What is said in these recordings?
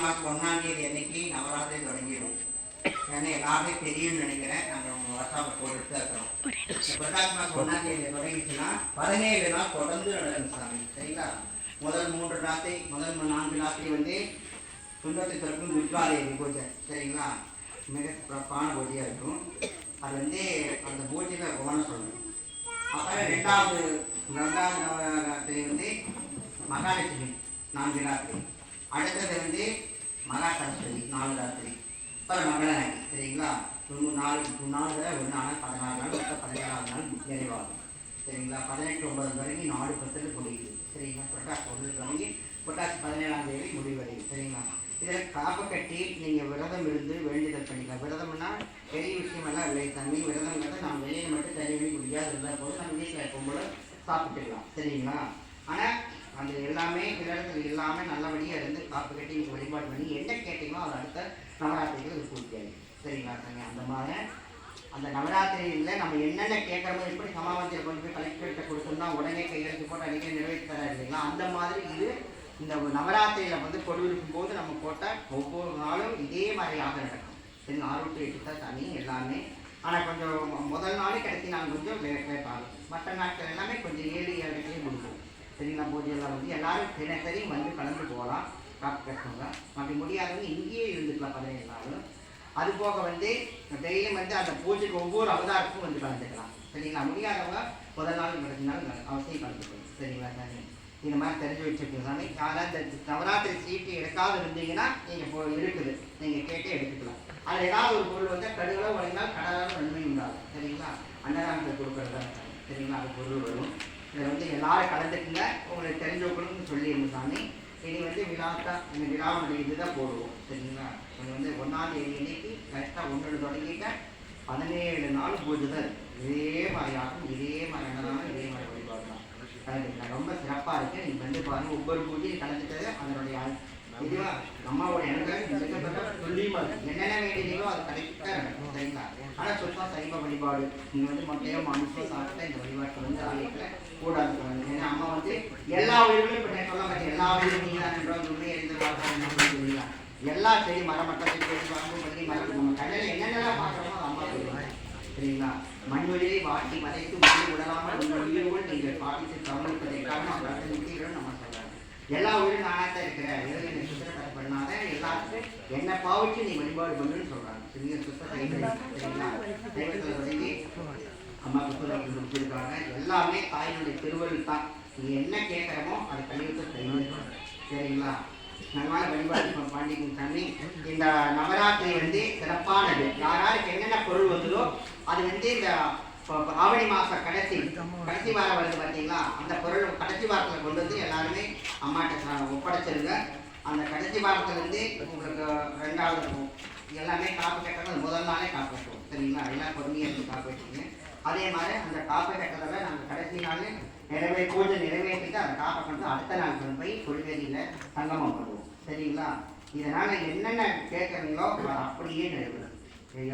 மாதம் 1ஆம் தேதி அன்னைக்கு நவராத்திரி தொடங்கிடும். ஏன்னா எல்லாருமே தெரியும்னு நினைக்கிறேன். நாங்கள் வாட்ஸ்அப்பை போட்டுட்டு தான் இருக்கிறோம். புரட்டாசி மாதம் 1ஆம் தேதி தொடங்கிச்சுன்னா 17 நாள் தொடர்ந்து நடக்கும் சாமி. சரிங்களா? முதல் 4 ராத்திரி வந்து துன்பத்தை திறக்கும் துர்காதேவி பூஜை. சரிங்களா? மிக சிறப்பான பூஜையாக இருக்கும். அது வந்து அந்த பூஜையில் கவனம் சொல்லணும். அப்புறம் ரெண்டாவது நவராத்திரி வந்து மகாலட்சுமி 4 ராத்திரி. அடுத்தது வந்து மகா சரஸ்வதி 4 ராத்திரி. அப்புறம் மகளநாயகி. சரிங்களா? 4 நாள் 1 நாள் 16 நாள் 17ஆவது நாள் நிறைவாகும். சரிங்களா? 18/9 வரைக்கும் 4 10 முடியுது. சரிங்களா? புரட்டாசி 1 தொடங்கி புரட்டாசி 17ஆம் தேதி முடிவடையுது. சரிங்களா? இதில் காப்பு கட்டி நீங்கள் விரதம் இருந்து வேண்டுதல் பண்ணிக்கலாம். விரதம்னா பெரிய விஷயமெல்லாம் இல்லை தண்ணி. விரதங்கிறத நான் வெளியில் மட்டும் தண்ணி முடியாது இருந்தால் போது நம்ம வீட்டில் இருக்கும்போது சாப்பிட்டுக்கலாம். சரிங்களா? ஆனால் அந்த எல்லாமே விரதத்தில் இல்லாமல் நல்லபடியாக இருந்து காப்பு கட்டி நீங்கள் வழிபாடு பண்ணி என்ன கேட்டீங்களோ அது அடுத்த நவராத்திரிகள் பூர்த்தியாகும். சரிங்களா சாமி? அந்த மாதிரி அந்த நவராத்திரியில் நம்ம என்னென்ன கேட்குறோமோ எப்படி சமாதானத்தில் கொண்டு போய் கலெக்டர்கிட்ட கொடுத்தோம்னா உடனே கையெழுத்து போட்டு அன்றைக்கே நிறைவேற்றி தர இல்லைங்களா? அந்த மாதிரி இது இந்த நவராத்திரியில் வந்து கொடியிருக்கும் போது நம்ம போட்ட ஒவ்வொரு நாளும் இதே மாதிரியாக நடக்கும். சரி, 6 to 8 தான் தனி எல்லாமே. ஆனால் கொஞ்சம் முதல் நாளே கடைசி நாள் கொஞ்சம் லேட் ஆகும். மற்ற நாட்கள் எல்லாமே கொஞ்சம் 7-7:30 முடிக்கும். சரிங்களா? பூஜையெல்லாம் வந்து எல்லாரும் தினசரி வந்து கலந்து போகலாம். காப்பு கட்டுறவங்க அப்படி முடியாதவங்க இங்கேயே இருந்துக்கலாம் 17 நாளும். அது போக வந்து டெய்லியும் வந்து அந்த பூஜைக்கு ஒவ்வொரு அவதாரத்துக்கும் வந்து கலந்துக்கலாம். சரிங்களா? முடியாதவங்க முதல் நாள் கடைசி நாள் அவசியம் கலந்துக்கணும். சரிங்களா சாமி? இந்த மாதிரி தெரிஞ்சு வச்சுருக்கீங்க சாமி. யாராவது இந்த நவராத்திரி சீட்டு எடுக்காது இருந்தீங்கன்னா நீங்கள் இப்போ இருக்குது நீங்கள் கேட்டே எடுத்துக்கலாம். அதில் ஏதாவது ஒரு பொருள் வந்து கடுகளோ உடைந்தால் கடலாக நன்மை உண்டாகும். சரிங்களா? அன்னதானத்தை கொடுக்குறதா. சரிங்களா? அது பொருள் வரும். இதில் வந்து எல்லாரும் கலந்துக்குங்க. உங்களுக்கு தெரிஞ்சவங்களும் சொல்லிடுங்க சாமி. இனி வந்து இந்த விழாவுடைய இதுதான் போடுவோம். சரிங்களா? இது வந்து 1ஆம் தேதி அன்னைக்கு கரெக்டாக 1 தொடங்கிட்ட 17 நாள் பூஜை தான். இதே மாதிரி ஆகும். இதே மாதிரி அன்னதானம் இதே மாதிரி வழிபாடுலாம் கலந்துக்கலாம். ரொம்ப சிறப்பாக இருக்குது. நீங்கள் வந்து பாருங்கள் ஒவ்வொரு பூஜையும் கலந்துட்டது அதனுடைய இதுவாக அம்மாவோட எனக்கு துல்லியமாக இருக்குது. என்னென்ன வேண்டியதோ அது கரெக்டாக நடக்கும். சரிங்களா? ஆனால் சுத்தம் சைவ வழிபாடு. நீங்கள் வந்து மொட்டையோ மனுஷம் சாப்பிட்டா இந்த வழிபாட்டை வந்து ஆலயத்தில் கூடாது. ஏன்னா அம்மா வந்து எல்லா உயிர்களும் இப்போ நான் சொல்ல மாட்டேன். எல்லா உயிரும் நீங்கள் தான் என்றோ உண்மை எந்த சொல்லிங்களா? எல்லா செடி மரமட்டத்தை செடி வரம்பு பண்ணி மரம் நம்ம கண்ணில் என்னென்னலாம் பார்க்குறோமோ அது அம்மா சொல்லுவாங்க. சரிங்களா? மண்ணுயிரை வாட்டி மறைத்து மண்ணை விடலாமல் உங்கள் உயிரோடு நீங்கள் பாட்டித்து கவனிப்பதற்காக நம்ம முக்கியம் நம்ம சொல்கிறாங்க. எல்லா உயிரும் நானாக இருக்கிறேன். எதுவும் என்னை சுத்தத்தை பண்ணாத எல்லாத்துக்கும் என்னை பாவிச்சு நீ வழிபாடு பண்ணுன்னு சொல்கிறாங்க. சரிங்க? சுத்தத்தை சரிங்களா? தெய்வத்தில் தொடங்கி அம்மா புத்தகத்தில் முடிச்சிருக்காங்க. எல்லாமே தாயினுடைய திருவள்ளுவர் தான். நீங்கள் என்ன கேட்குறமோ அதை கழிவுத்தை தெரியும். சரிங்களா? நம்மளால வழிபாடு பாண்டியன் சாமி. இந்த நவராத்திரி வந்து சிறப்பானது. யாராருக்கு என்னென்ன பொருள் வந்ததோ அது வந்து இந்த ஆவணி மாதம் கடைசி வாரம் வருது பார்த்தீங்களா? அந்த பொருள் கடைசி வாரத்தில் கொண்டு வந்து எல்லாருமே அம்மாட்ட ஒப்படைச்சிருங்க. அந்த கடைசி வாரத்துலேருந்து உங்களுக்கு 2வது எல்லாமே காப்பு கட்டுறது முதல் நாளே காப்பு கட்டுவோம். சரிங்களா? எல்லாம் பொறுமையாக எடுத்து காப்பு வச்சுங்க. அதே மாதிரி அந்த காப்பை கட்டுறதில் நாங்கள் கடைசி நாள் பூஜை நிறைவேற்றிட்டு அந்த காப்பை கொண்டு அடுத்த நாள் கொண்டு போய் கொள்வேதியில் சங்கமம் பண்ணுவோம். சரிங்களா? இதனால் என்னென்ன கேட்குறீங்களோ அது அப்படியே நிறைவேறும்.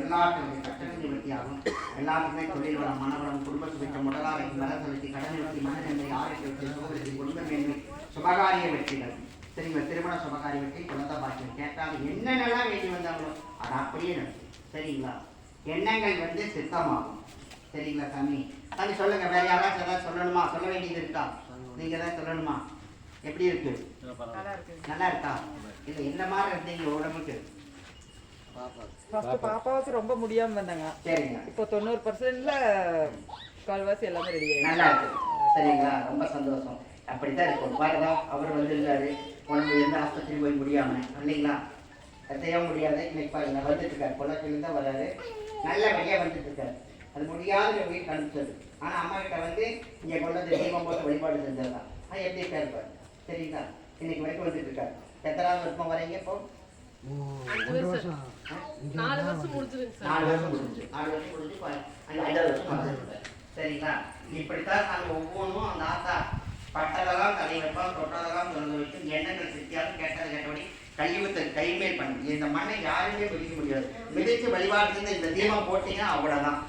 எல்லாத்துக்குமே கட்டணம் நிவர்த்தியாகும். எல்லாத்துக்குமே தொழில் வளம், மனவளம், குடும்ப சுபிட்சம், உடலாரைக்கு வர செலுத்தி கடன் நிறுத்தி மனநன்மை ஆரோக்கியத்தை சோதனை குடும்ப மேன்மை சுபகாரிய வெற்றிகள். சரிங்களா? திருமண சுபகாரிய வெற்றி குழந்தை பாக்கியம் கேட்டால் என்னென்னலாம் வேண்டி வந்தாங்களோ அது அப்படியே நடக்கும். சரிங்களா? எண்ணங்கள் வந்து சித்தமாகும். சரிங்களா சாமி? சாமி சொல்லுங்க. வேற யாராச்சும் ஏதாவது சொல்லணுமா? சொல்ல வேண்டியது இருக்கா? நீங்க ஏதாவது சொல்லணுமா? எப்படி இருக்கு? நல்லா இருக்கா? இல்லை என்ன மாதிரி இருந்தீங்க உடம்புக்கு? பாப்பாவுக்கு ரொம்ப முடியாம வந்தாங்க. சரிங்க. இப்போ 90%ல கால்வாசி எல்லாமே ரெடி ஆயிடுச்சு. நல்லா இருக்கு. சரிங்களா? ரொம்ப சந்தோஷம். அப்படித்தான் இருக்கும். பாருங்க, அவர் வந்துருந்தாரு உடம்பு எந்த ஆஸ்பத்திரி போய் முடியாம இல்லைங்களா? செய்ய முடியாது. இன்னைக்கு பாருங்க வந்துட்டு இருக்காரு. பொள்ளாச்சியில தான் வராரு. நல்லபடியா வந்துட்டு இருக்காரு. அது முடியாத வீட்டு அனுப்பிச்சது. ஆனால் அம்மா கிட்ட வந்து இங்கே கொண்டு வந்து தீபம் போட்டு வழிபாடு செஞ்சதுதான். அது எப்படி இருக்காரு? சரிங்களா? இன்னைக்கு வரைக்கும் வந்துட்டு இருக்காரு. எத்தனாவது வருஷம் வரீங்க இப்போ? 4 வருஷம் முடிஞ்சு 5வது வருஷம். சரிங்களா? இப்படித்தான் நாங்கள் ஒவ்வொன்றும் அந்த ஆத்தா பட்டதெல்லாம் தலை வைப்போம், தொட்டதெல்லாம் திறந்து வைக்கும். எண்ணங்கள் சித்தியாலும் கேட்டது கேட்டபடி கழிவுத்தை கைமேல் பண்ணி இந்த மண்ணை யாருமே பிடிக்க முடியாது. மிதித்து வழிபாடு இந்த தீபம் போட்டீங்கன்னா அவ்வளோதான்.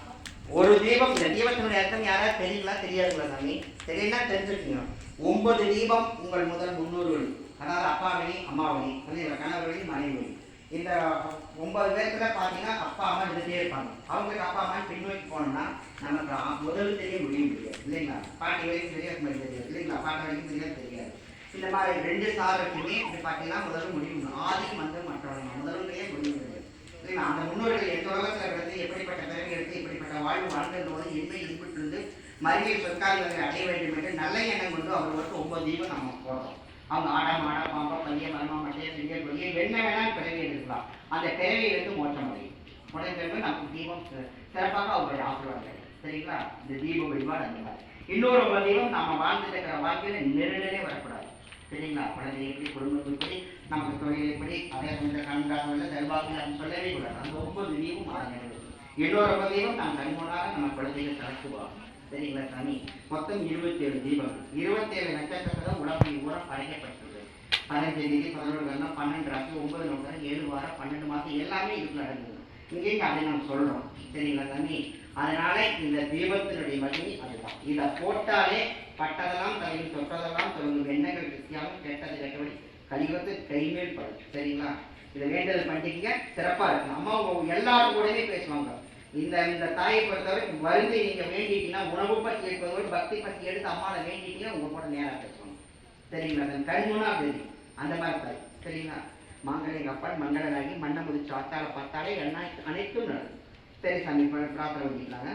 ஒரு தீபம். இந்த தீபத்தினுடைய அர்த்தம் யாராவது தெரியுங்களா? தெரியாதுங்களா சாமி? தெரியுன்னா தெரிஞ்சுக்கணும். 9 தீபம் உங்கள் முதல் முன்னோர்கள். அதாவது அப்பா வழி, அம்மா வழி, கணவர் வழி, இந்த 9 பேர்த்துல பார்த்தீங்கன்னா அப்பா அம்மா இருந்துகிட்டே இருப்பாங்க. அவங்களுக்கு அப்பா அம்மா பின்னோக்கி போனோம்னா நமக்கு முதல் தெரிய முடியும் இல்லைங்களா? பாட்டி வரைக்கும் தெரியாது தெரியாது இல்லைங்களா? பாட்டி வரைக்கும் தெரியாது. இந்த மாதிரி 2 சாரத்துமே இப்படி பார்த்தீங்கன்னா முதல்ல முடிவு ஆதி வந்து மற்றவங்க முதல்லையே முடிவு இல்லைங்களா? அந்த முன்னோர்கள் எந்த உலகத்தில் இருந்து எப்படிப்பட்ட பிறகு எடுத்து இப்படிப்பட்ட வாழ்வு வாழ்ந்ததோடு இன்மை இன்புற்றிருந்து மறுமையில் சொற்காலிகளை அடைய வேண்டும் என்று நல்ல எண்ணம் கொண்டு அவர்களுக்கு 9 தீபம் நம்ம போடுறோம். அவங்க ஆடா மாடா பாம்பா பையன் மரமா மட்டையை செய்ய கொடிய என்ன வேணாலும் பிறவி எடுக்கலாம். அந்த பிறவியிலிருந்து மோட்சம் அடையும். உடனே நமக்கு தீபம் சிறப்பாக அவருடைய ஆசீர்வாதம். சரிங்களா? இந்த தீப வழிபாடு அந்த மாதிரி. இன்னொரு தீபம் நம்ம வாழ்ந்துட்டு இருக்கிற வாழ்க்கையில நெருடலே வரக்கூடாது. சரிங்களா? குழந்தை எப்படி குடும்பம் எப்படி நமக்கு தொழில் எப்படி அதே இந்த கண்காணில செல்வாக்கு நம்ம சொல்லவே கூடாது. அந்த 9 தீபம் ஆரம்பிக்கும். இன்னொரு தீபம் நாம் கண்முன்னாக நம்ம குழந்தைகள் கலக்குவோம். சரிங்களா சாமி? மொத்தம் 27 தீபங்கள் 27 நட்சத்திரத்தில் உலகம் ஊரம் படைக்கப்பட்டது. 15 தேதி 11 கண்ணம் 12 ராசி 9 நோக்கம் 7 வாரம் 12 மாதம் எல்லாமே இதுக்கு நடந்தது. இங்கேயும் அதை நம்ம சொல்றோம். சரிங்களா சாமி? அதனால இந்த தீபத்தினுடைய மகிமை அதுதான். இதை போட்டாலே பட்டதெல்லாம் தலையில் தொட்டதெல்லாம் தொடங்கும் எண்ணங்கள் வித்தியாசம் கெட்டது கெட்டபடி கலிவத்து கைமேல் படும். சரிங்களா? இதை வேண்டல் பண்ணிக்க சிறப்பா இருக்கும். அம்மா எல்லாரும் கூடவே பேசுவாங்க. இந்த தாயை பொறுத்தவரை வருந்தி நீங்க வேண்டிட்டீங்கன்னா உணவு பற்றி எடுப்பதோடு பக்தி பற்றி எடுத்து அம்மாவை வேண்டிட்டீங்கன்னா உங்க கூட நேராக பேசுவாங்க. சரிங்களா? அதன் கண்முன்னா தெரியும் அந்த மாதிரி தாய். சரிங்களா? மாங்கலை அப்பன் மங்களனாகி மண்ணை முதிச்சு ஆத்தால பார்த்தாலே அனைத்தும் நடக்கும். சரி சாமி பிரார்த்தனை பண்ணிக்கலாங்க.